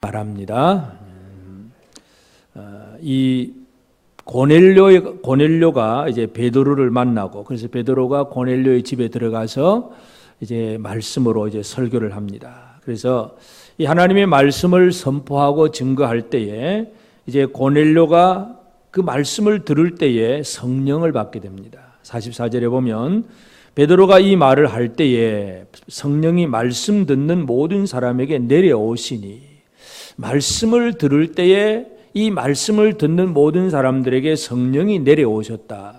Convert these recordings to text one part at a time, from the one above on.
말합니다. 이 고넬료가 이제 베드로를 만나고, 그래서 베드로가 고넬료의 집에 들어가서 이제 말씀으로 이제 설교를 합니다. 그래서 이 하나님의 말씀을 선포하고 증거할 때에 이제 고넬료가 그 말씀을 들을 때에 성령을 받게 됩니다. 44절에 보면 베드로가 이 말을 할 때에 성령이 말씀 듣는 모든 사람에게 내려오시니, 말씀을 들을 때에 이 말씀을 듣는 모든 사람들에게 성령이 내려오셨다.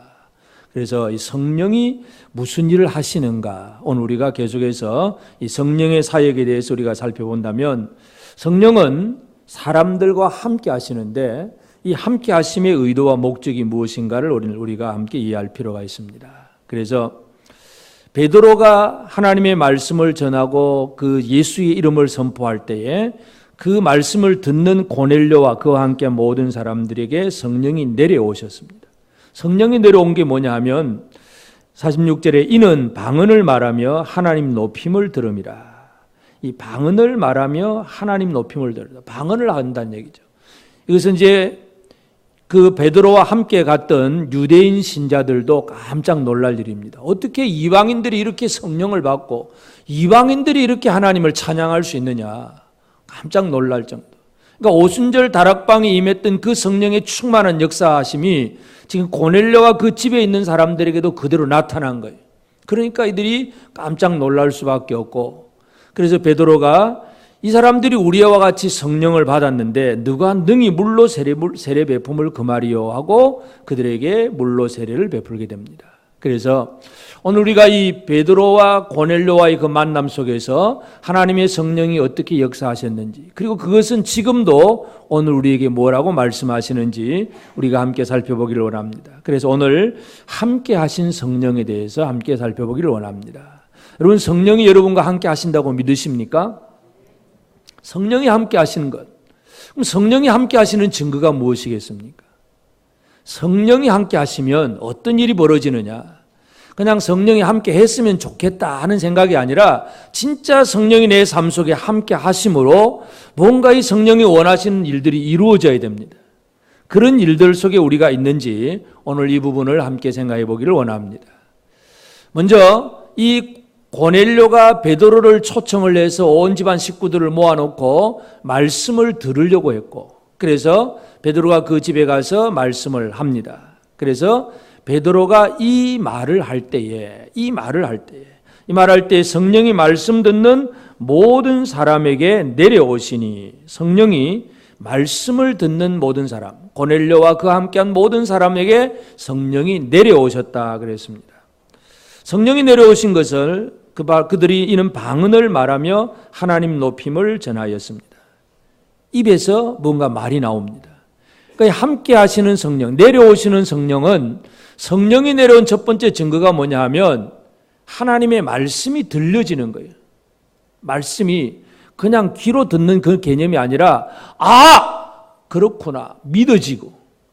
그래서 이 성령이 무슨 일을 하시는가, 오늘 우리가 계속해서 이 성령의 사역에 대해서 우리가 살펴본다면, 성령은 사람들과 함께 하시는데 이 함께 하심의 의도와 목적이 무엇인가를 우리가 함께 이해할 필요가 있습니다. 그래서 베드로가 하나님의 말씀을 전하고 그 예수의 이름을 선포할 때에 그 말씀을 듣는 고넬료와 그와 함께 모든 사람들에게 성령이 내려오셨습니다. 성령이 내려온 게 뭐냐 하면 46절에 이는 방언을 말하며 하나님 높임을 들음이라. 이 방언을 말하며 하나님 높임을 들으라. 방언을 한다는 얘기죠. 이것은 이제 그 베드로와 함께 갔던 유대인 신자들도 깜짝 놀랄 일입니다. 어떻게 이방인들이 이렇게 성령을 받고 이방인들이 이렇게 하나님을 찬양할 수 있느냐. 깜짝 놀랄 정도. 그러니까 오순절 다락방에 임했던 그 성령의 충만한 역사하심이 지금 고넬료와 그 집에 있는 사람들에게도 그대로 나타난 거예요. 그러니까 이들이 깜짝 놀랄 수밖에 없고, 그래서 베드로가 이 사람들이 우리와 같이 성령을 받았는데 누가 능히 물로 세례 베품을 금하리요 하고 그들에게 물로 세례를 베풀게 됩니다. 그래서 오늘 우리가 이 베드로와 고넬료와의 그 만남 속에서 하나님의 성령이 어떻게 역사하셨는지, 그리고 그것은 지금도 오늘 우리에게 뭐라고 말씀하시는지 우리가 함께 살펴보기를 원합니다. 그래서 오늘 함께 하신 성령에 대해서 함께 살펴보기를 원합니다. 여러분, 성령이 여러분과 함께 하신다고 믿으십니까? 성령이 함께 하시는 것. 그럼 성령이 함께 하시는 증거가 무엇이겠습니까? 성령이 함께 하시면 어떤 일이 벌어지느냐? 그냥 성령이 함께 했으면 좋겠다 하는 생각이 아니라 진짜 성령이 내 삶 속에 함께 하심으로 뭔가 이 성령이 원하시는 일들이 이루어져야 됩니다. 그런 일들 속에 우리가 있는지 오늘 이 부분을 함께 생각해 보기를 원합니다. 먼저 이 고넬료가 베드로를 초청을 해서 온 집안 식구들을 모아놓고 말씀을 들으려고 했고, 그래서 베드로가 그 집에 가서 말씀을 합니다. 그래서 베드로가 이 말을 할 때에 성령이 말씀 듣는 모든 사람에게 내려오시니, 성령이 말씀을 듣는 모든 사람, 고넬료와 그와 함께한 모든 사람에게 성령이 내려오셨다 그랬습니다. 성령이 내려오신 것을 그들이 이는 방언을 말하며 하나님 높임을 전하였습니다. 입에서 뭔가 말이 나옵니다. 그러니까 함께 하시는 성령, 내려오시는 성령은, 성령이 내려온 첫 번째 증거가 뭐냐 하면 하나님의 말씀이 들려지는 거예요. 말씀이 그냥 귀로 듣는 그 개념이 아니라 그렇구나 믿어지고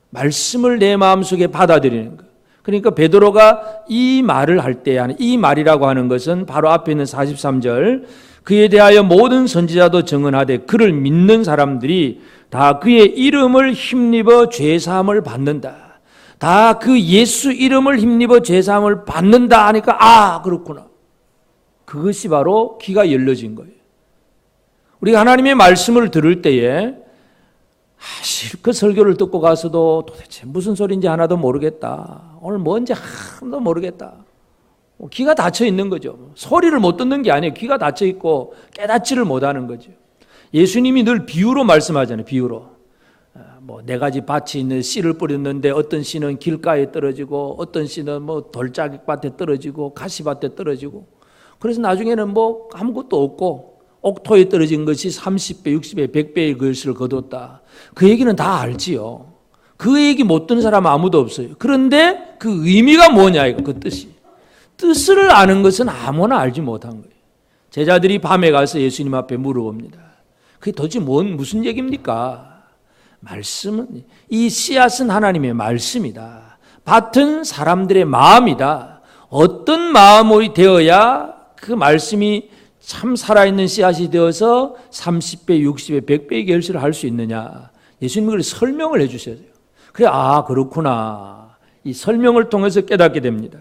말씀을 내 마음속에 받아들이는 거예요. 그러니까 베드로가 이 말을 할 때 하는 이 말이라고 하는 것은 바로 앞에 있는 43절, 그에 대하여 모든 선지자도 증언하되 그를 믿는 사람들이 다 그의 이름을 힘입어 죄사함을 받는다. 다 그 예수 이름을 힘입어 죄사함을 받는다 하니까 그렇구나. 그것이 바로 귀가 열려진 거예요. 우리가 하나님의 말씀을 들을 때에 실컷 설교를 듣고 가서도 도대체 무슨 소리인지 하나도 모르겠다. 오늘 뭔지 하나도 모르겠다. 귀가 닫혀 있는 거죠. 소리를 못 듣는 게 아니에요. 귀가 닫혀 있고 깨닫지를 못하는 거죠. 예수님이 늘 비유로 말씀하잖아요. 비유로. 네 가지 밭이 있는 씨를 뿌렸는데 어떤 씨는 길가에 떨어지고 어떤 씨는 돌짝밭에 떨어지고 가시밭에 떨어지고, 그래서 나중에는 아무것도 없고 옥토에 떨어진 것이 30배, 60배, 100배의 것을 거뒀다. 그 얘기는 다 알지요. 그 얘기 못 듣는 사람 아무도 없어요. 그런데 그 의미가 뭐냐, 이거, 그 뜻이. 뜻을 아는 것은 아무나 알지 못한 거예요. 제자들이 밤에 가서 예수님 앞에 물어봅니다. 그게 도대체 무슨 얘기입니까? 말씀은, 이 씨앗은 하나님의 말씀이다. 밭은 사람들의 마음이다. 어떤 마음이 되어야 그 말씀이 참 살아있는 씨앗이 되어서 30배, 60배, 100배의 결실을 할 수 있느냐? 예수님이 그걸 설명을 해 주셔야 돼요. 그래, 그렇구나. 이 설명을 통해서 깨닫게 됩니다.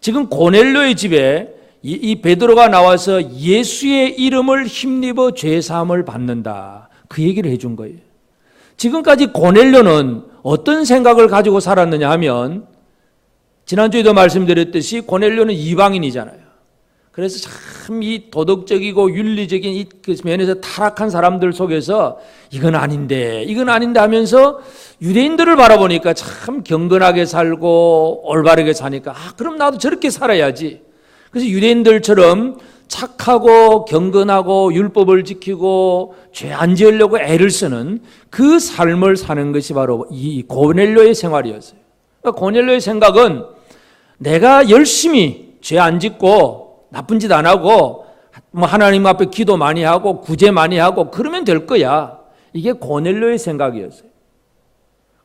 지금 고넬료의 집에 이 베드로가 나와서 예수의 이름을 힘입어 죄사함을 받는다. 그 얘기를 해준 거예요. 지금까지 고넬료는 어떤 생각을 가지고 살았느냐 하면, 지난주에도 말씀드렸듯이 고넬료는 이방인이잖아요. 그래서 참 이 도덕적이고 윤리적인 이 그 면에서 타락한 사람들 속에서 이건 아닌데 하면서 유대인들을 바라보니까 참 경건하게 살고 올바르게 사니까 그럼 나도 저렇게 살아야지. 그래서 유대인들처럼 착하고 경건하고 율법을 지키고 죄 안 지으려고 애를 쓰는 그 삶을 사는 것이 바로 이 고넬료의 생활이었어요. 그러니까 고넬료의 생각은 내가 열심히 죄 안 짓고 나쁜 짓 안 하고 하나님 앞에 기도 많이 하고 구제 많이 하고 그러면 될 거야. 이게 고넬료의 생각이었어요.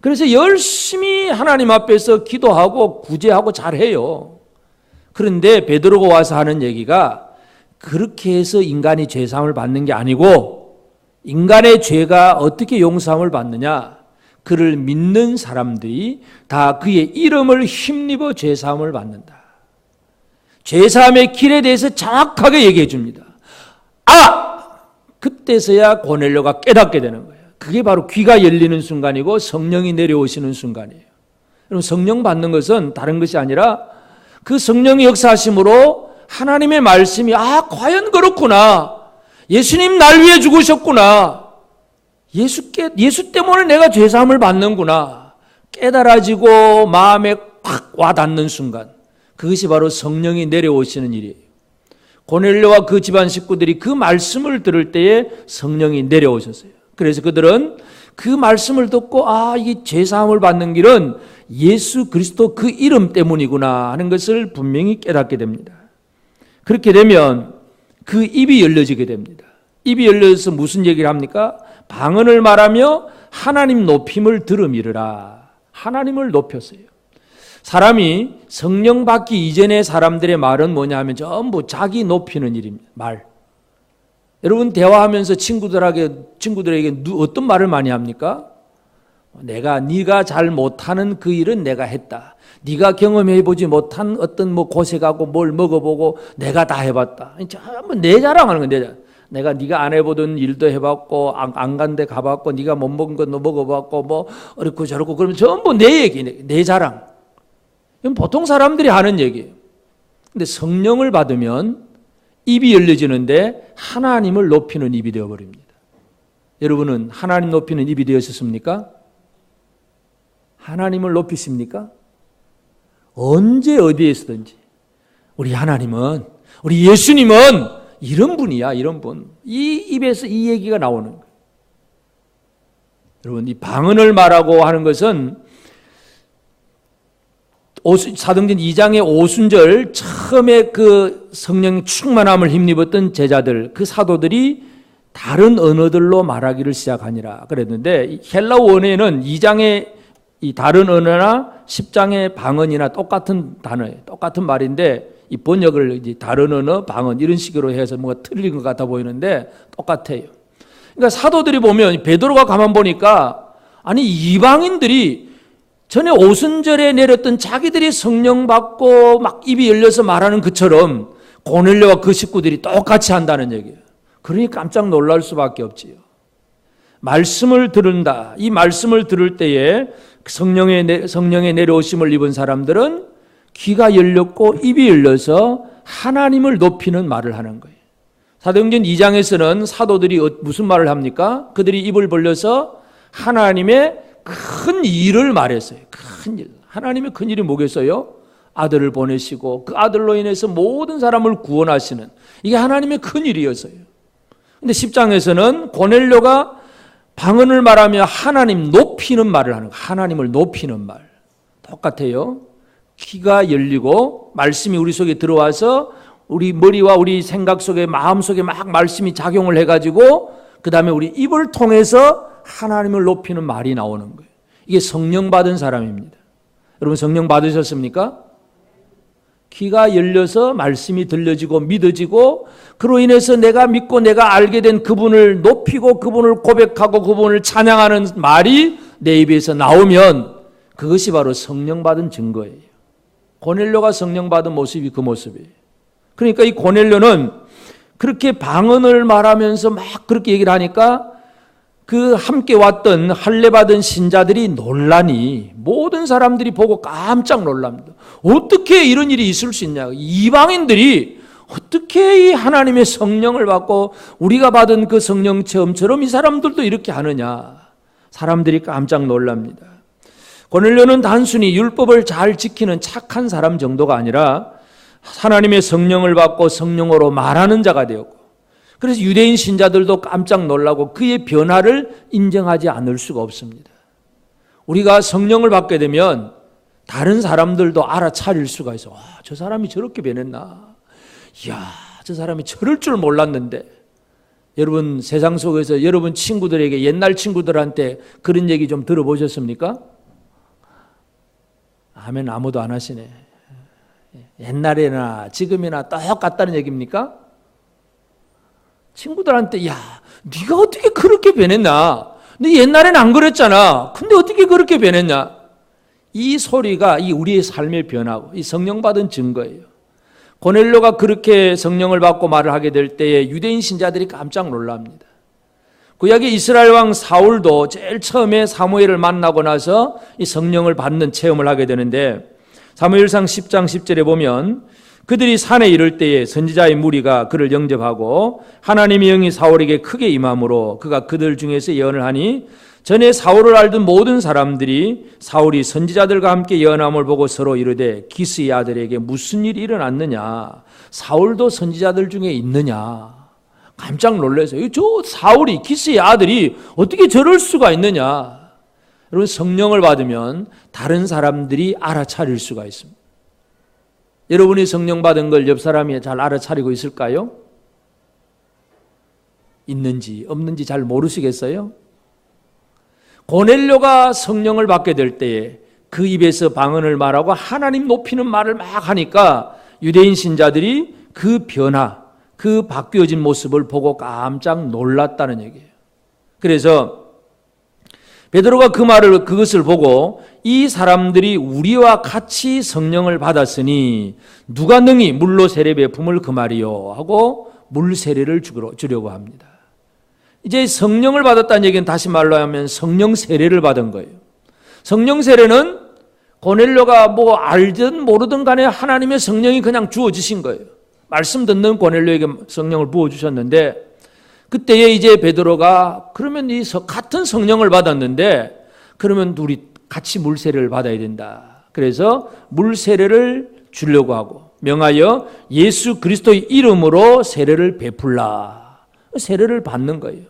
그래서 열심히 하나님 앞에서 기도하고 구제하고 잘해요. 그런데 베드로가 와서 하는 얘기가 그렇게 해서 인간이 죄사함을 받는 게 아니고, 인간의 죄가 어떻게 용서함을 받느냐? 그를 믿는 사람들이 다 그의 이름을 힘입어 죄사함을 받는다. 죄사함의 길에 대해서 정확하게 얘기해 줍니다. 그때서야 고넬료가 깨닫게 되는 거예요. 그게 바로 귀가 열리는 순간이고 성령이 내려오시는 순간이에요. 여러분, 성령 받는 것은 다른 것이 아니라 그 성령의 역사하심으로 하나님의 말씀이 과연 그렇구나. 예수님 날 위해 죽으셨구나. 예수 때문에 내가 죄사함을 받는구나. 깨달아지고 마음에 확 와닿는 순간, 그것이 바로 성령이 내려오시는 일이에요. 고넬료와 그 집안 식구들이 그 말씀을 들을 때에 성령이 내려오셨어요. 그래서 그들은 그 말씀을 듣고 이게 죄사함을 받는 길은 예수 그리스도 그 이름 때문이구나 하는 것을 분명히 깨닫게 됩니다. 그렇게 되면 그 입이 열려지게 됩니다. 입이 열려서 무슨 얘기를 합니까? 방언을 말하며 하나님 높임을 들음이르라. 하나님을 높였어요. 사람이 성령 받기 이전의 사람들의 말은 뭐냐 하면 전부 자기 높이는 일입니다. 여러분, 대화하면서 친구들에게 어떤 말을 많이 합니까? 네가 잘 못하는 그 일은 내가 했다. 네가 경험해보지 못한 어떤 고생하고 뭘 먹어보고 내가 다 해봤다. 전부 내 자랑하는 건 내 자랑. 네가 안 해보던 일도 해봤고 안 간 데 가봤고 네가 못 먹은 것도 먹어봤고 어렵고 저렇고, 그러면 전부 내 얘기, 내 자랑. 이건 보통 사람들이 하는 얘기예요. 근데 성령을 받으면 입이 열려지는데 하나님을 높이는 입이 되어버립니다. 여러분은 하나님 높이는 입이 되었습니까? 하나님을 높이십니까? 언제 어디에서든지 우리 하나님은, 우리 예수님은 이런 분이야, 이런 분. 이 입에서 이 얘기가 나오는 거예요. 여러분, 이 방언을 말하고 하는 것은 사도행전 2장의 오순절 처음에 그 성령 충만함을 힘입었던 제자들, 그 사도들이 다른 언어들로 말하기를 시작하니라 그랬는데, 헬라어 원어에는 2장의 이 다른 언어나 10장의 방언이나 똑같은 단어예요. 똑같은 말인데 이 번역을 이제 다른 언어, 방언 이런 식으로 해서 뭔가 틀린 것 같아 보이는데 똑같아요. 그러니까 사도들이 보면 베드로가 가만 보니까 이방인들이 전에 오순절에 내렸던 자기들이 성령 받고 막 입이 열려서 말하는 것처럼 고넬료와 그 식구들이 똑같이 한다는 얘기예요. 그러니 깜짝 놀랄 수밖에 없지요. 말씀을 들은다. 이 말씀을 들을 때에 성령의 내려오심을 입은 사람들은 귀가 열렸고 입이 열려서 하나님을 높이는 말을 하는 거예요. 사도행전 2장에서는 사도들이 무슨 말을 합니까? 그들이 입을 벌려서 하나님의 큰 일을 말했어요. 큰 일. 하나님의 큰 일이 뭐겠어요? 아들을 보내시고 그 아들로 인해서 모든 사람을 구원하시는, 이게 하나님의 큰 일이었어요. 근데 10장에서는 고넬료가 방언을 말하며 하나님 높이는 말을 하는 거예요. 하나님을 높이는 말. 똑같아요. 귀가 열리고 말씀이 우리 속에 들어와서 우리 머리와 우리 생각 속에, 마음 속에 막 말씀이 작용을 해가지고 그 다음에 우리 입을 통해서 하나님을 높이는 말이 나오는 거예요. 이게 성령 받은 사람입니다. 여러분, 성령 받으셨습니까? 귀가 열려서 말씀이 들려지고 믿어지고 그로 인해서 내가 믿고 내가 알게 된 그분을 높이고 그분을 고백하고 그분을 찬양하는 말이 내 입에서 나오면 그것이 바로 성령 받은 증거예요. 고넬료가 성령 받은 모습이 그 모습이에요. 그러니까 이 고넬료는 그렇게 방언을 말하면서 막 그렇게 얘기를 하니까 그 함께 왔던 할례 받은 신자들이 놀라니 모든 사람들이 보고 깜짝 놀랍니다. 어떻게 이런 일이 있을 수 있냐. 이방인들이 어떻게 이 하나님의 성령을 받고 우리가 받은 그 성령 체험처럼 이 사람들도 이렇게 하느냐. 사람들이 깜짝 놀랍니다. 고넬료는 단순히 율법을 잘 지키는 착한 사람 정도가 아니라 하나님의 성령을 받고 성령으로 말하는 자가 되었고, 그래서 유대인 신자들도 깜짝 놀라고 그의 변화를 인정하지 않을 수가 없습니다. 우리가 성령을 받게 되면 다른 사람들도 알아차릴 수가 있어. 와, 저 사람이 저렇게 변했나? 이야, 저 사람이 저럴 줄 몰랐는데. 여러분 세상 속에서 여러분 친구들에게 옛날 친구들한테 그런 얘기 좀 들어보셨습니까? 아멘. 아무도 안 하시네. 옛날에나 지금이나 똑같다는 얘기입니까? 친구들한테 야, 네가 어떻게 그렇게 변했나? 너 옛날에는 안 그랬잖아. 근데 어떻게 그렇게 변했냐? 이 소리가 이 우리의 삶의 변화고 이 성령 받은 증거예요. 고넬료가 그렇게 성령을 받고 말을 하게 될 때에 유대인 신자들이 깜짝 놀랍니다. 구약의 이스라엘 왕 사울도 제일 처음에 사무엘을 만나고 나서 이 성령을 받는 체험을 하게 되는데, 사무엘상 10장 10절에 보면 그들이 산에 이를 때에 선지자의 무리가 그를 영접하고 하나님의 영이 사울에게 크게 임함으로 그가 그들 중에서 예언을 하니 전에 사울을 알던 모든 사람들이 사울이 선지자들과 함께 예언함을 보고 서로 이르되 기스의 아들에게 무슨 일이 일어났느냐? 사울도 선지자들 중에 있느냐? 깜짝 놀라서요. 저 사울이 기스의 아들이 어떻게 저럴 수가 있느냐? 여러분 성령을 받으면 다른 사람들이 알아차릴 수가 있습니다. 여러분이 성령 받은 걸 옆 사람이 잘 알아차리고 있을까요? 있는지 없는지 잘 모르시겠어요? 고넬료가 성령을 받게 될 때에 그 입에서 방언을 말하고 하나님 높이는 말을 막 하니까 유대인 신자들이 그 변화, 그 바뀌어진 모습을 보고 깜짝 놀랐다는 얘기예요. 그래서 베드로가 그것을 보고 이 사람들이 우리와 같이 성령을 받았으니 누가 능히 물로 세례 베품을 금하리요 하고 물 세례를 주려고 합니다. 이제 성령을 받았다는 얘기는 다시 말로 하면 성령 세례를 받은 거예요. 성령 세례는 고넬료가 뭐 알든 모르든 간에 하나님의 성령이 그냥 주어지신 거예요. 말씀 듣는 고넬료에게 성령을 부어주셨는데, 그때에 이제 베드로가 그러면 이 같은 성령을 받았는데 그러면 우리 같이 물 세례를 받아야 된다. 그래서 물 세례를 주려고 하고 명하여 예수 그리스도의 이름으로 세례를 베풀라. 세례를 받는 거예요.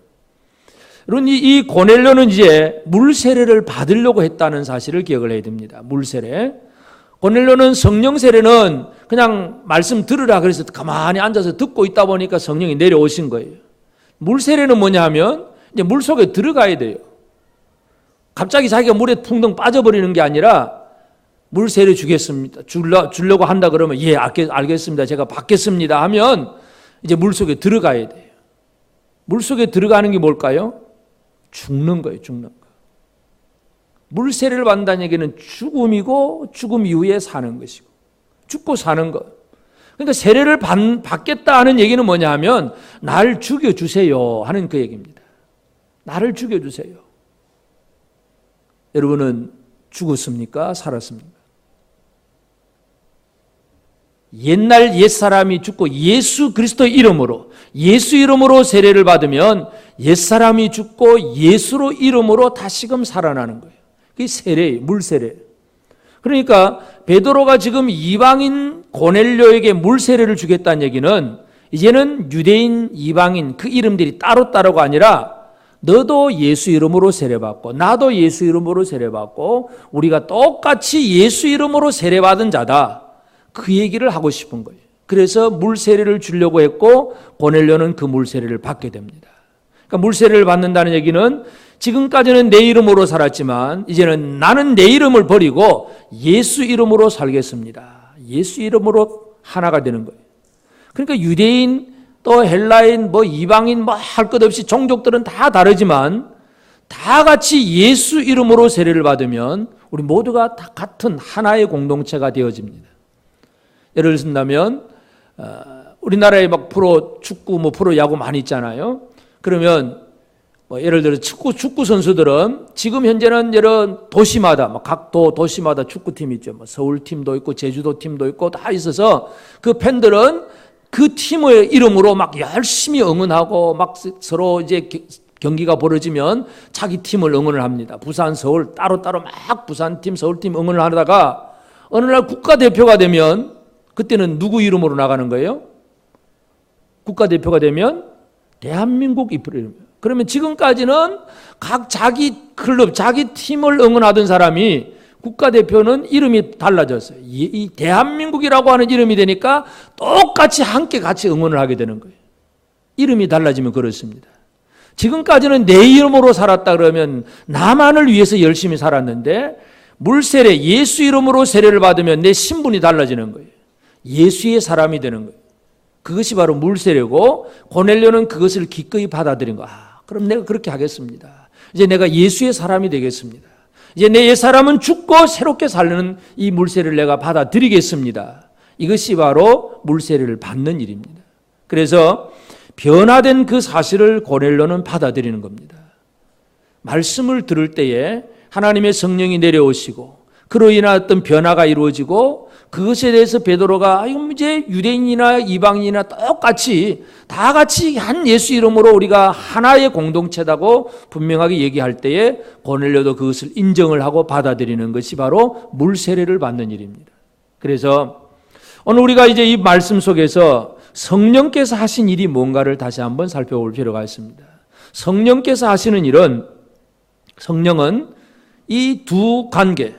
여러분 이 고넬료는 이제 물 세례를 받으려고 했다는 사실을 기억을 해야 됩니다. 물 세례. 고넬료는 성령 세례는 그냥 말씀 들으라 그래서 가만히 앉아서 듣고 있다 보니까 성령이 내려오신 거예요. 물 세례는 뭐냐 하면 이제 물 속에 들어가야 돼요. 갑자기 자기가 물에 풍덩 빠져버리는 게 아니라 물 세례 주겠습니다. 주려고 한다 그러면 예, 알겠습니다. 제가 받겠습니다 하면 이제 물 속에 들어가야 돼요. 물 속에 들어가는 게 뭘까요? 죽는 거예요. 죽는 거. 물 세례를 받는다는 얘기는 죽음이고 죽음 이후에 사는 것이고 죽고 사는 것. 그러니까 세례를 받겠다 하는 얘기는 뭐냐 하면 나를 죽여주세요 하는 그 얘기입니다. 나를 죽여주세요. 여러분은 죽었습니까? 살았습니까? 옛날 옛사람이 죽고 예수 그리스도의 이름으로 예수 이름으로 세례를 받으면 옛사람이 죽고 예수로 이름으로 다시금 살아나는 거예요. 그게 세례예요. 물세례. 그러니까 베드로가 지금 이방인 고넬료에게 물세례를 주겠다는 얘기는 이제는 유대인 이방인 그 이름들이 따로따로가 아니라 너도 예수 이름으로 세례받고 나도 예수 이름으로 세례받고 우리가 똑같이 예수 이름으로 세례받은 자다. 그 얘기를 하고 싶은 거예요. 그래서 물세례를 주려고 했고 고넬료는 그 물세례를 받게 됩니다. 그러니까 물세례를 받는다는 얘기는 지금까지는 내 이름으로 살았지만 이제는 나는 내 이름을 버리고 예수 이름으로 살겠습니다. 예수 이름으로 하나가 되는 거예요. 그러니까 유대인 또 헬라인 뭐 이방인 뭐 할 것 없이 종족들은 다 다르지만 다 같이 예수 이름으로 세례를 받으면 우리 모두가 다 같은 하나의 공동체가 되어집니다. 예를 든다면 우리나라에 막 프로 축구 뭐 프로 야구 많이 있잖아요. 그러면 뭐 예를 들어 축구 선수들은 지금 현재는 여러 도시마다 각 도시마다 축구팀이 있죠. 뭐 서울팀도 있고 제주도 팀도 있고 다 있어서 그 팬들은 그 팀의 이름으로 막 열심히 응원하고 막 서로 이제 경기가 벌어지면 자기 팀을 응원을 합니다. 부산, 서울 따로따로 막 부산팀, 서울팀 응원을 하다가 어느 날 국가대표가 되면 그때는 누구 이름으로 나가는 거예요? 국가대표가 되면 대한민국 이름이에요. 그러면 지금까지는 각 자기 클럽, 자기 팀을 응원하던 사람이 국가대표는 이름이 달라졌어요. 이 대한민국이라고 하는 이름이 되니까 똑같이 함께 같이 응원을 하게 되는 거예요. 이름이 달라지면 그렇습니다. 지금까지는 내 이름으로 살았다 그러면 나만을 위해서 열심히 살았는데 물세례, 예수 이름으로 세례를 받으면 내 신분이 달라지는 거예요. 예수의 사람이 되는 거예요. 그것이 바로 물세례고 고넬료는 그것을 기꺼이 받아들인 거야. 그럼 내가 그렇게 하겠습니다. 이제 내가 예수의 사람이 되겠습니다. 이제 내 옛사람은 죽고 새롭게 살는 이 물세례를 내가 받아들이겠습니다. 이것이 바로 물세례를 받는 일입니다. 그래서 변화된 그 사실을 고넬료는 받아들이는 겁니다. 말씀을 들을 때에 하나님의 성령이 내려오시고 그로 인한 어떤 변화가 이루어지고 그것에 대해서 베드로가 이제 유대인이나 이방인이나 똑같이 다 같이 한 예수 이름으로 우리가 하나의 공동체다고 분명하게 얘기할 때에 고넬료도 그것을 인정을 하고 받아들이는 것이 바로 물세례를 받는 일입니다. 그래서 오늘 우리가 이제 이 말씀 속에서 성령께서 하신 일이 뭔가를 다시 한번 살펴볼 필요가 있습니다. 성령께서 하시는 일은 성령은 이 두 관계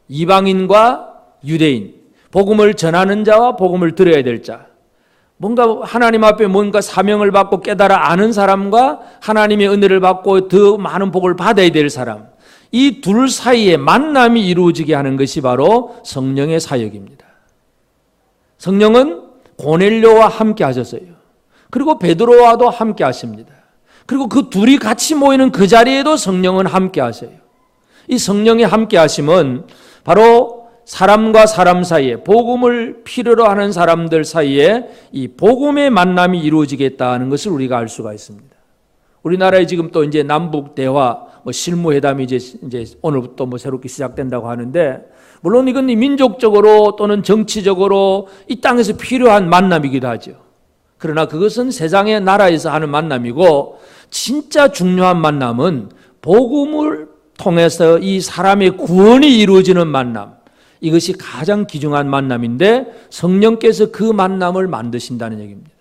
이방인과 유대인 복음을 전하는 자와 복음을 들어야 될 자 뭔가 하나님 앞에 뭔가 사명을 받고 깨달아 아는 사람과 하나님의 은혜를 받고 더 많은 복을 받아야 될 사람 이 둘 사이에 만남이 이루어지게 하는 것이 바로 성령의 사역입니다. 성령은 고넬료와 함께 하셨어요. 그리고 베드로와도 함께 하십니다. 그리고 그 둘이 같이 모이는 그 자리에도 성령은 함께 하셔요. 이 성령의 함께 하심은 바로 사람과 사람 사이에 복음을 필요로 하는 사람들 사이에 이 복음의 만남이 이루어지겠다는 것을 우리가 알 수가 있습니다. 우리나라에 지금 또 이제 남북 대화 실무회담이 이제 오늘부터 새롭게 시작된다고 하는데 물론 이건 민족적으로 또는 정치적으로 이 땅에서 필요한 만남이기도 하죠. 그러나 그것은 세상의 나라에서 하는 만남이고 진짜 중요한 만남은 복음을 통해서 이 사람의 구원이 이루어지는 만남 이것이 가장 귀중한 만남인데 성령께서 그 만남을 만드신다는 얘기입니다.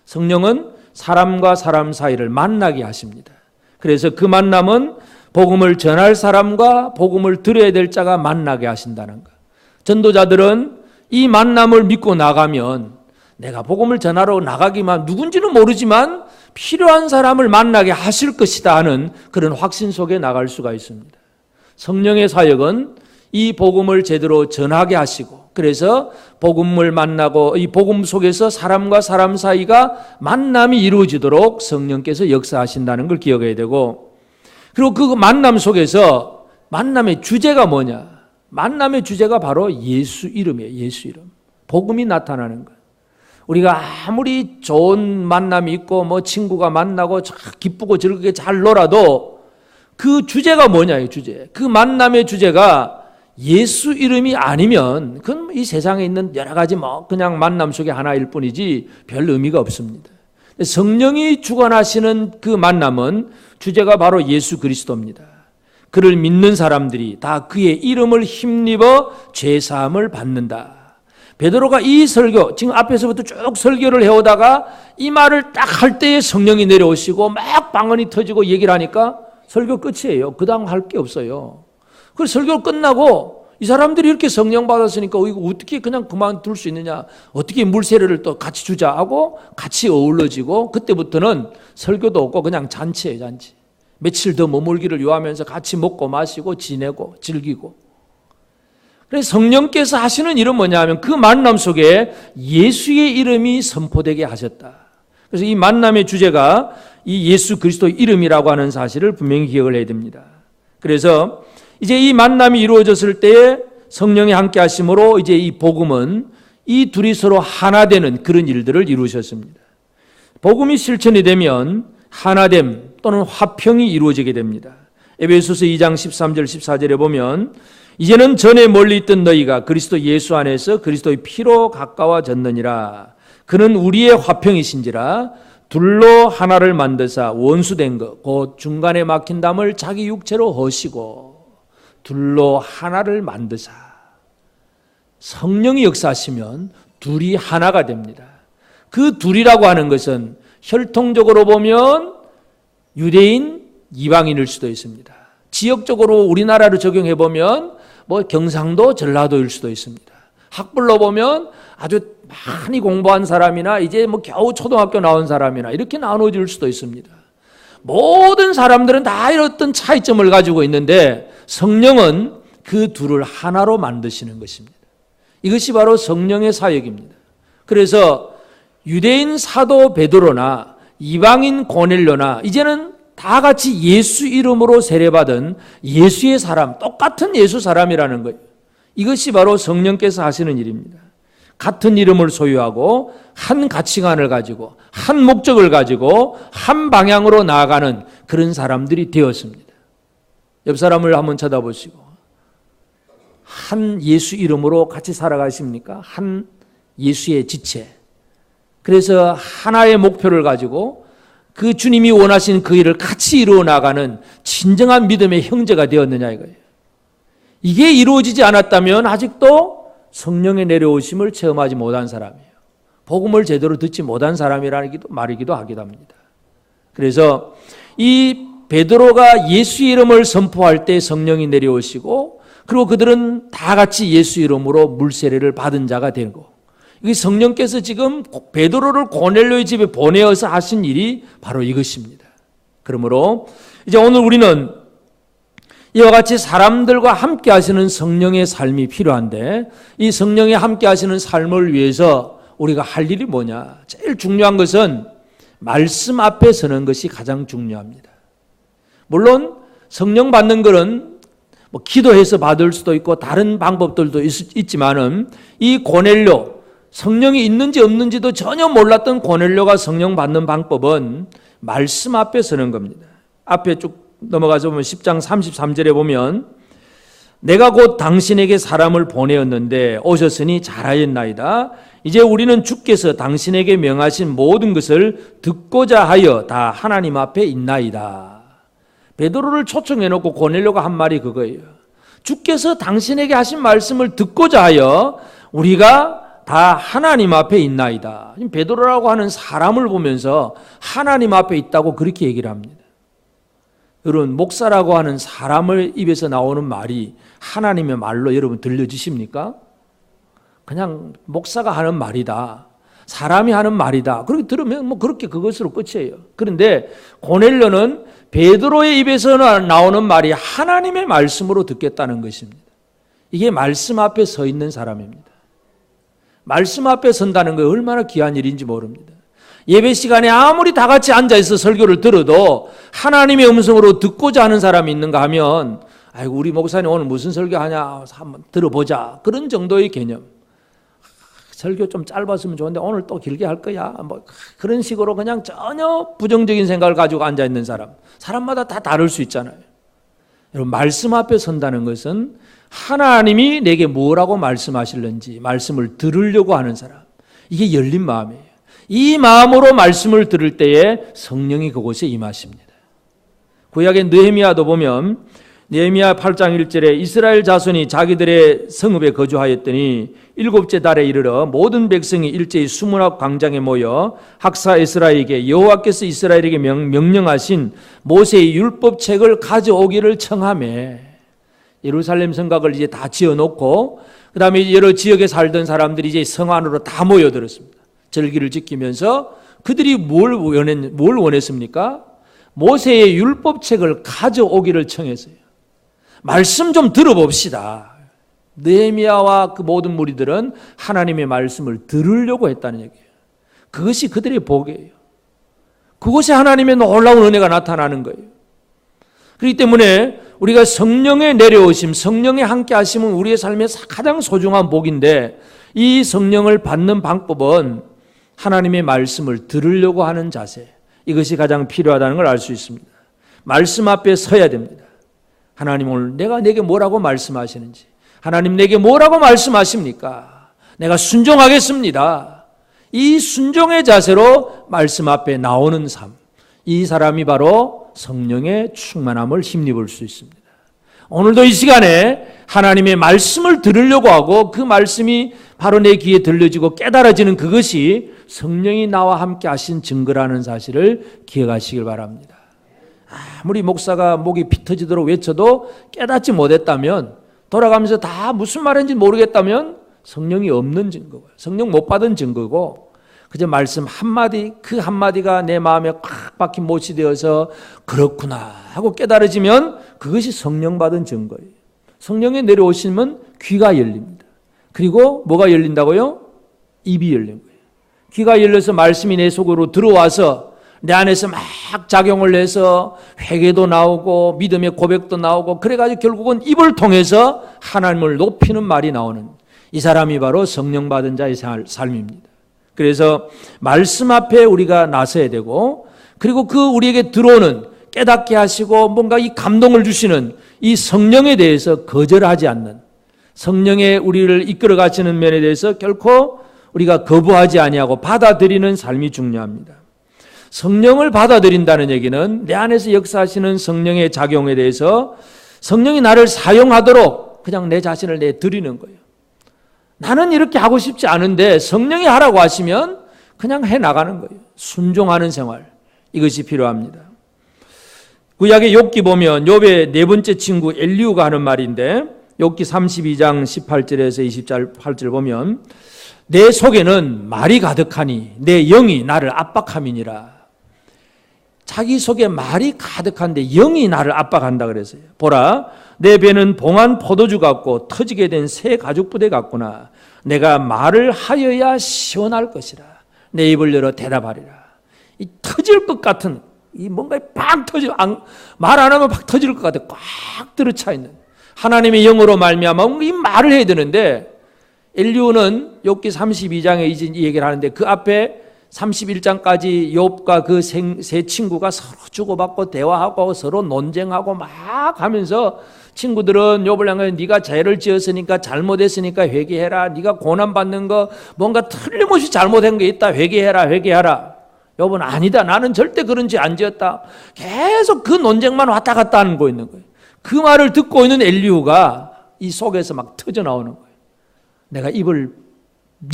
성령은 사람과 사람 사이를 만나게 하십니다. 그래서 그 만남은 복음을 전할 사람과 복음을 들어야 될 자가 만나게 하신다는 것. 전도자들은 이 만남을 믿고 나가면 내가 복음을 전하러 나가기만 누군지는 모르지만 필요한 사람을 만나게 하실 것이다 하는 그런 확신 속에 나갈 수가 있습니다. 성령의 사역은 이 복음을 제대로 전하게 하시고 그래서 복음을 만나고 이 복음 속에서 사람과 사람 사이가 만남이 이루어지도록 성령께서 역사하신다는 걸 기억해야 되고 그리고 그 만남 속에서 만남의 주제가 뭐냐? 만남의 주제가 바로 예수 이름이에요. 예수 이름. 복음이 나타나는 것. 우리가 아무리 좋은 만남이 있고 친구가 만나고 기쁘고 즐겁게 잘 놀아도 그 주제가 뭐냐? 이 주제. 그 만남의 주제가 예수 이름이 아니면 그건 이 세상에 있는 여러 가지 그냥 만남 속의 하나일 뿐이지 별 의미가 없습니다. 성령이 주관하시는 그 만남은 주제가 바로 예수 그리스도입니다. 그를 믿는 사람들이 다 그의 이름을 힘입어 죄사함을 받는다. 베드로가 이 설교, 지금 앞에서부터 쭉 설교를 해오다가 이 말을 딱 할 때에 성령이 내려오시고 막 방언이 터지고 얘기를 하니까 설교 끝이에요. 그 다음 할 게 없어요. 그래서 설교 끝나고 이 사람들이 이렇게 성령 받았으니까 이거 어떻게 그냥 그만둘 수 있느냐, 어떻게 물세례를 또 같이 주자 하고 같이 어우러지고 그때부터는 설교도 없고 그냥 잔치예요, 잔치. 며칠 더 머물기를 요하면서 같이 먹고 마시고 지내고 즐기고. 그래서 성령께서 하시는 일은 뭐냐 하면 그 만남 속에 예수의 이름이 선포되게 하셨다. 그래서 이 만남의 주제가 이 예수 그리스도의 이름이라고 하는 사실을 분명히 기억을 해야 됩니다. 그래서 이제 이 만남이 이루어졌을 때에 성령이 함께 하심으로 이제 이 복음은 이 둘이 서로 하나 되는 그런 일들을 이루셨습니다. 복음이 실천이 되면 하나됨 또는 화평이 이루어지게 됩니다. 에베소서 2장 13절 14절에 보면 이제는 전에 멀리 있던 너희가 그리스도 예수 안에서 그리스도의 피로 가까워졌느니라. 그는 우리의 화평이신지라 둘로 하나를 만드사 원수된 것 곧 중간에 막힌 담을 자기 육체로 허시고 둘로 하나를 만드사. 성령이 역사하시면 둘이 하나가 됩니다. 그 둘이라고 하는 것은 혈통적으로 보면 유대인, 이방인일 수도 있습니다. 지역적으로 우리나라로 적용해 보면 뭐 경상도, 전라도일 수도 있습니다. 학벌로 보면 아주 많이 공부한 사람이나 이제 뭐 겨우 초등학교 나온 사람이나 이렇게 나눠질 수도 있습니다. 모든 사람들은 다 이런 어떤 차이점을 가지고 있는데 성령은 그 둘을 하나로 만드시는 것입니다. 이것이 바로 성령의 사역입니다. 그래서 유대인 사도 베드로나 이방인 고넬료나 이제는 다 같이 예수 이름으로 세례받은 예수의 사람, 똑같은 예수 사람이라는 거예요. 이것이 바로 성령께서 하시는 일입니다. 같은 이름을 소유하고 한 가치관을 가지고 한 목적을 가지고 한 방향으로 나아가는 그런 사람들이 되었습니다. 옆 사람을 한번 쳐다보시고 한 예수 이름으로 같이 살아가십니까? 한 예수의 지체. 그래서 하나의 목표를 가지고 그 주님이 원하시는 그 일을 같이 이루어 나가는 진정한 믿음의 형제가 되었느냐 이거예요. 이게 이루어지지 않았다면 아직도 성령의 내려오심을 체험하지 못한 사람이에요. 복음을 제대로 듣지 못한 사람이라는 말이기도 하기도 합니다. 그래서 이 베드로가 예수 이름을 선포할 때 성령이 내려오시고 그리고 그들은 다 같이 예수 이름으로 물세례를 받은 자가 되고 이 성령께서 지금 베드로를 고넬료의 집에 보내어서 하신 일이 바로 이것입니다. 그러므로 이제 오늘 우리는 이와 같이 사람들과 함께 하시는 성령의 삶이 필요한데 이 성령이 함께 하시는 삶을 위해서 우리가 할 일이 뭐냐? 제일 중요한 것은 말씀 앞에 서는 것이 가장 중요합니다. 물론 성령 받는 것은 뭐 기도해서 받을 수도 있고 다른 방법들도 있지만은 이 고넬료 성령이 있는지 없는지도 전혀 몰랐던 고넬료가 성령 받는 방법은 말씀 앞에 서는 겁니다. 앞에 쭉 넘어가서 보면 10장 33절에 보면 내가 곧 당신에게 사람을 보내었는데 오셨으니 잘하였나이다. 이제 우리는 주께서 당신에게 명하신 모든 것을 듣고자 하여 다 하나님 앞에 있나이다. 베드로를 초청해 놓고 고넬료가 한 말이 그거예요. 주께서 당신에게 하신 말씀을 듣고자 하여 우리가 다 하나님 앞에 있나이다. 베드로라고 하는 사람을 보면서 하나님 앞에 있다고 그렇게 얘기를 합니다. 여러분 목사라고 하는 사람을 입에서 나오는 말이 하나님의 말로 여러분 들려지십니까? 그냥 목사가 하는 말이다. 사람이 하는 말이다. 그렇게 들으면 뭐 그렇게 그것으로 끝이에요. 그런데 고넬료는 베드로의 입에서 나오는 말이 하나님의 말씀으로 듣겠다는 것입니다. 이게 말씀 앞에 서 있는 사람입니다. 말씀 앞에 선다는 거 얼마나 귀한 일인지 모릅니다. 예배 시간에 아무리 다 같이 앉아있어 설교를 들어도 하나님의 음성으로 듣고자 하는 사람이 있는가 하면 아이고 우리 목사님 오늘 무슨 설교하냐 한번 들어보자 그런 정도의 개념. 설교 좀 짧았으면 좋은데 오늘 또 길게 할 거야 뭐 그런 식으로 그냥 전혀 부정적인 생각을 가지고 앉아있는 사람마다 다 다를 수 있잖아요. 여러분 말씀 앞에 선다는 것은 하나님이 내게 뭐라고 말씀하실는지 말씀을 들으려고 하는 사람, 이게 열린 마음이에요. 이 마음으로 말씀을 들을 때에 성령이 그곳에 임하십니다. 구약의 느헤미야도 보면 느헤미야 8장 1절에 이스라엘 자손이 자기들의 성읍에 거주하였더니 7째 달에 이르러 모든 백성이 일제히 수문학 광장에 모여 학사 에스라에게 여호와께서 이스라엘에게 명령하신 모세의 율법책을 가져오기를 청하매. 예루살렘 성곽을 이제 다 지어놓고 그 다음에 여러 지역에 살던 사람들이 이제 성 안으로 다 모여들었습니다. 절기를 지키면서 그들이 뭘 원했습니까? 모세의 율법책을 가져오기를 청했어요. 말씀 좀 들어봅시다. 느헤미야와 그 모든 무리들은 하나님의 말씀을 들으려고 했다는 얘기예요. 그것이 그들의 복이에요. 그곳에 하나님의 놀라운 은혜가 나타나는 거예요. 그렇기 때문에 우리가 성령의 내려오심, 성령의 함께 하심은 우리의 삶에서 가장 소중한 복인데, 이 성령을 받는 방법은 하나님의 말씀을 들으려고 하는 자세, 이것이 가장 필요하다는 걸 알 수 있습니다. 말씀 앞에 서야 됩니다. 하나님 오늘 내게 뭐라고 말씀하시는지, 하나님 내게 뭐라고 말씀하십니까? 내가 순종하겠습니다. 이 순종의 자세로 말씀 앞에 나오는 삶, 이 사람이 바로 성령의 충만함을 힘입을 수 있습니다. 오늘도 이 시간에 하나님의 말씀을 들으려고 하고 그 말씀이 바로 내 귀에 들려지고 깨달아지는 그것이 성령이 나와 함께 하신 증거라는 사실을 기억하시길 바랍니다. 아무리 목사가 목이 피 터지도록 외쳐도 깨닫지 못했다면, 돌아가면서 다 무슨 말인지 모르겠다면 성령이 없는 증거고, 성령 못 받은 증거고, 그저 말씀 한마디, 그 한마디가 내 마음에 꽉 박힌 못이 되어서 그렇구나 하고 깨달아지면 그것이 성령 받은 증거예요. 성령이 내려오시면 귀가 열립니다. 그리고 뭐가 열린다고요? 입이 열린 거예요. 귀가 열려서 말씀이 내 속으로 들어와서 내 안에서 막 작용을 해서 회개도 나오고 믿음의 고백도 나오고, 그래가지고 결국은 입을 통해서 하나님을 높이는 말이 나오는, 이 사람이 바로 성령 받은 자의 삶입니다. 그래서 말씀 앞에 우리가 나서야 되고, 그리고 그 우리에게 들어오는 깨닫게 하시고 뭔가 이 감동을 주시는 이 성령에 대해서 거절하지 않는, 성령의 우리를 이끌어 가시는 면에 대해서 결코 우리가 거부하지 아니하고 받아들이는 삶이 중요합니다. 성령을 받아들인다는 얘기는 내 안에서 역사하시는 성령의 작용에 대해서 성령이 나를 사용하도록 그냥 내 자신을 내드리는 거예요. 나는 이렇게 하고 싶지 않은데 성령이 하라고 하시면 그냥 해나가는 거예요. 순종하는 생활, 이것이 필요합니다. 구약의 욥기 보면 욥의 네 번째 친구 엘리후가 하는 말인데, 욥기 32장 18절에서 28절 보면 내 속에는 말이 가득하니 내 영이 나를 압박함이니라. 자기 속에 말이 가득한데 영이 나를 압박한다 그랬어요. 보라, 내 배는 봉한 포도주 같고 터지게 된 새 가죽부대 같구나. 내가 말을 하여야 시원할 것이라. 내 입을 열어 대답하리라. 이 터질 것 같은, 이 뭔가 팍 터지, 말 안 하면 팍 터질 것 같아. 꽉 들어차 있는 하나님의 영으로 말미암아 이 말을 해야 되는데, 엘리후는 욥기 32장에 이 얘기를 하는데 그 앞에 31장까지 욥과 그 세 친구가 서로 주고받고 대화하고 서로 논쟁하고 막 하면서, 친구들은 욥을 향해 네가 죄를 지었으니까 잘못했으니까 회개해라. 네가 고난받는 거 뭔가 틀림없이 잘못한 게 있다. 회개해라. 욥은 아니다. 나는 절대 그런 죄 안 지었다. 계속 그 논쟁만 왔다 갔다 하는 거 있는 거예요. 그 말을 듣고 있는 엘리후가 이 속에서 막 터져 나오는 거예요. 내가 입을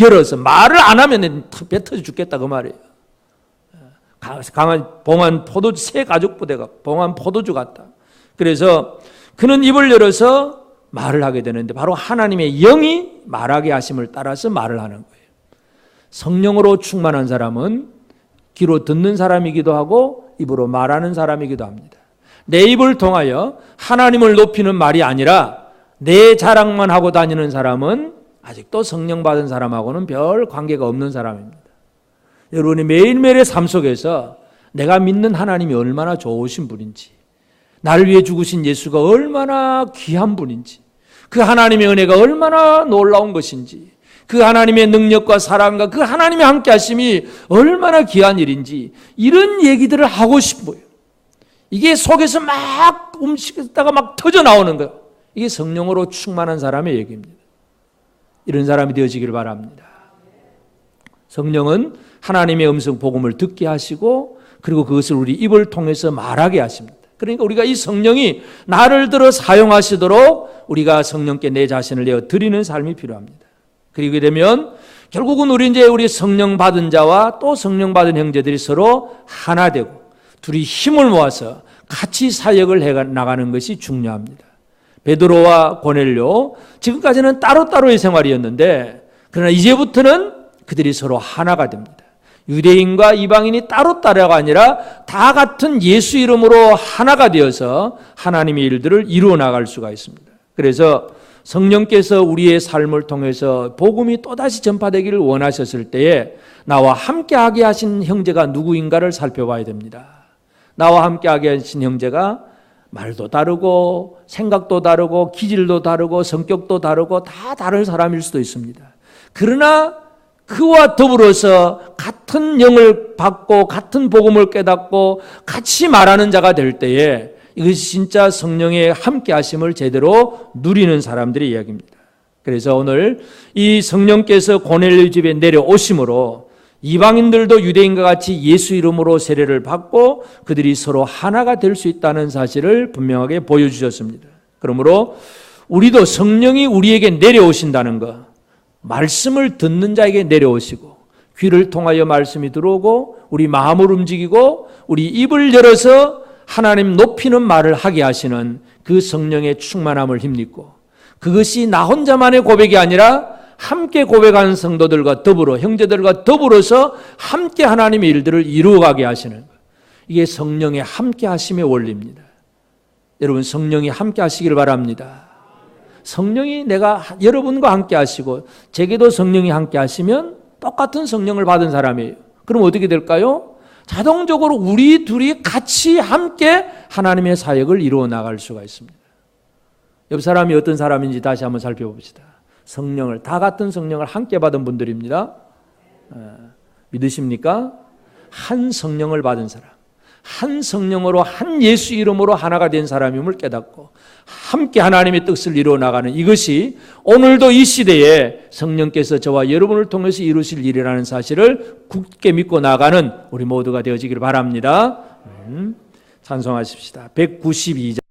열어서 말을 안 하면 배 터져 죽겠다 그 말이에요. 강한 봉한 포도주, 새 가죽부대가 봉한 포도주 같다. 그래서 그는 입을 열어서 말을 하게 되는데 바로 하나님의 영이 말하게 하심을 따라서 말을 하는 거예요. 성령으로 충만한 사람은 귀로 듣는 사람이기도 하고 입으로 말하는 사람이기도 합니다. 내 입을 통하여 하나님을 높이는 말이 아니라 내 자랑만 하고 다니는 사람은 아직도 성령 받은 사람하고는 별 관계가 없는 사람입니다. 여러분이 매일매일의 삶 속에서 내가 믿는 하나님이 얼마나 좋으신 분인지, 나를 위해 죽으신 예수가 얼마나 귀한 분인지, 그 하나님의 은혜가 얼마나 놀라운 것인지, 그 하나님의 능력과 사랑과 그 하나님의 함께 하심이 얼마나 귀한 일인지, 이런 얘기들을 하고 싶어요. 이게 속에서 막 움직였다가 막 터져 나오는 거예요. 이게 성령으로 충만한 사람의 얘기입니다. 이런 사람이 되어지기를 바랍니다. 성령은 하나님의 음성 복음을 듣게 하시고 그리고 그것을 우리 입을 통해서 말하게 하십니다. 그러니까 우리가 이 성령이 나를 들어 사용하시도록 우리가 성령께 내 자신을 내어 드리는 삶이 필요합니다. 그렇게 되면 결국은 우리 성령 받은 자와 또 성령 받은 형제들이 서로 하나 되고 둘이 힘을 모아서 같이 사역을 해 나가는 것이 중요합니다. 베드로와 고넬료, 지금까지는 따로따로의 생활이었는데 그러나 이제부터는 그들이 서로 하나가 됩니다. 유대인과 이방인이 따로따로가 아니라 다 같은 예수 이름으로 하나가 되어서 하나님의 일들을 이루어 나갈 수가 있습니다. 그래서 성령께서 우리의 삶을 통해서 복음이 또다시 전파되기를 원하셨을 때에 나와 함께하게 하신 형제가 누구인가를 살펴봐야 됩니다. 나와 함께하게 하신 형제가 말도 다르고 생각도 다르고 기질도 다르고 성격도 다르고 다 다른 사람일 수도 있습니다. 그러나 그와 더불어서 같은 영을 받고 같은 복음을 깨닫고 같이 말하는 자가 될 때에 이것이 진짜 성령의 함께 하심을 제대로 누리는 사람들의 이야기입니다. 그래서 오늘 이 성령께서 고넬료 집에 내려오심으로 이방인들도 유대인과 같이 예수 이름으로 세례를 받고 그들이 서로 하나가 될 수 있다는 사실을 분명하게 보여주셨습니다. 그러므로 우리도 성령이 우리에게 내려오신다는 것, 말씀을 듣는 자에게 내려오시고 귀를 통하여 말씀이 들어오고 우리 마음을 움직이고 우리 입을 열어서 하나님 높이는 말을 하게 하시는 그 성령의 충만함을 힘입고 그것이 나 혼자만의 고백이 아니라 함께 고백하는 성도들과 더불어 형제들과 더불어서 함께 하나님의 일들을 이루어가게 하시는 것. 이게 성령의 함께 하심의 원리입니다. 여러분 성령이 함께 하시길 바랍니다. 성령이 내가 여러분과 함께 하시고 제게도 성령이 함께 하시면 똑같은 성령을 받은 사람이에요. 그럼 어떻게 될까요? 자동적으로 우리 둘이 같이 함께 하나님의 사역을 이루어 나갈 수가 있습니다. 옆 사람이 어떤 사람인지 다시 한번 살펴봅시다. 성령을 다 같은 성령을 함께 받은 분들입니다. 믿으십니까? 한 성령을 받은 사람, 한 성령으로 한 예수 이름으로 하나가 된 사람임을 깨닫고 함께 하나님의 뜻을 이루어 나가는 이것이 오늘도 이 시대에 성령께서 저와 여러분을 통해서 이루실 일이라는 사실을 굳게 믿고 나가는 우리 모두가 되어지기를 바랍니다. 찬송하십시다. 192장